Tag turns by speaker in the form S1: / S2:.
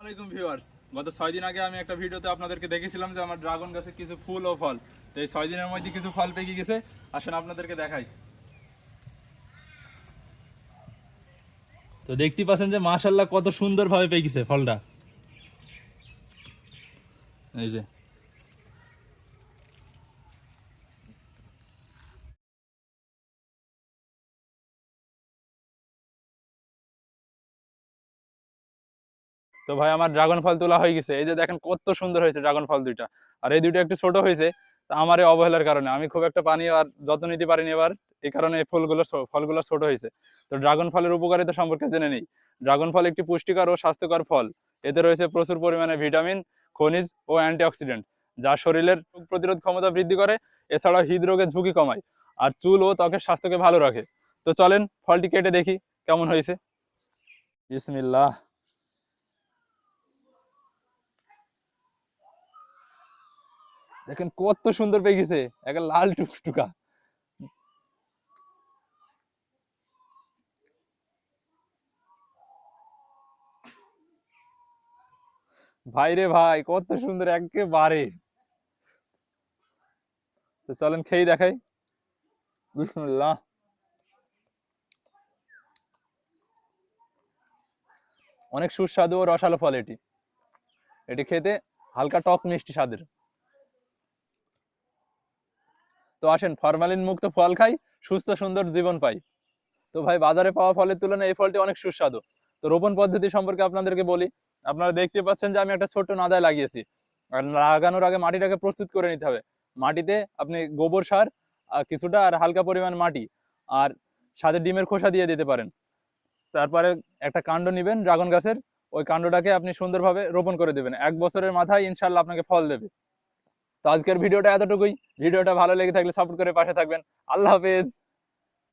S1: আসসালামাইকুম ভিউয়ার্স, গত 6 দিন আগে আমি একটা ভিডিওতে আপনাদেরকে দেখেছিলাম যে আমার ড্রাগন গাছে কিছু ফুল ও ফল। তো এই 6 দিনের মধ্যে কিছু ফল পেকে গেছে। আসেন আপনাদেরকে দেখাই। তো দেখতেই পাচ্ছেন যে মাশাআল্লাহ কত সুন্দরভাবে পেকে গেছে ফলটা। এই যে তো ভাই আমার ড্রাগন ফল তোলা হয়ে গেছে। এই যে দেখেন কত সুন্দর হয়েছে ড্রাগন ফল দুইটা। আর এই দুইটা একটু ছোট হয়েছে। তা আমার এই অবহেলার কারণে আমি খুব একটা পানি আর যত্ন নিতে পারিনি এবার। এই কারণে এই ফলগুলো ছোট হয়েছে। তো ড্রাগন ফলের উপকারিতা সম্পর্কে জেনে নিই। ড্রাগন ফল একটি পুষ্টিকর ও স্বাস্থ্যকর ফল। এতে রয়েছে প্রচুর পরিমাণে ভিটামিন, খনিজ ও অ্যান্টিঅক্সিডেন্ট, যা শরীরের রোগ প্রতিরোধ ক্ষমতা বৃদ্ধি করে। এছাড়াও হৃদরোগের ঝুঁকি কমায় আর চুল ও ত্বকের স্বাস্থ্যকে ভালো রাখে। তো চলেন ফলটি কেটে দেখি কেমন হয়েছে। বিসমিল্লাহ। দেখেন কত সুন্দর পেয়ে গেছে, একটা লাল টুকটুকা। ভাই রে ভাই, কত সুন্দর একেবারে। তো চলেন খেয়ে দেখাই। বিসমিল্লাহ। অনেক সুস্বাদু ও রসালো ফল এটি। এটি খেতে হালকা টক মিষ্টি স্বাদের। তো আসেন ফরমালিন মুক্ত ফল খাই, সুস্থ সুন্দর জীবন পাই। তো ভাই বাজারে পাওয়া ফলের তুলনায় এই ফলটি অনেক সুস্বাদু। তো রোপণ পদ্ধতি সম্পর্কে আপনাদেরকে বলি। আপনারা দেখতে পাচ্ছেন যে আমি একটা ছোট্ট নাদায় লাগিয়েছি। আর লাগানোর আগে মাটিটাকে প্রস্তুত করে নিতে হবে। মাটিতে আপনি গোবর সার কিছুটা আর হালকা পরিমাণ মাটি আর সাথে ডিমের খোসা দিয়ে দিতে পারেন। তারপরে একটা কাণ্ড নিবেন ড্রাগন গাছের, ওই কাণ্ডটাকে আপনি সুন্দরভাবে রোপণ করে দেবেন। 1 বছরের মাথায় ইনশাল্লাহ আপনাকে ফল দেবে। তো আজকের ভিডিওটা এতটুকুই। ভিডিওটা ভালো লেগে থাকলে সাপোর্ট করে পাশে থাকবেন। আল্লাহ হাফেজ।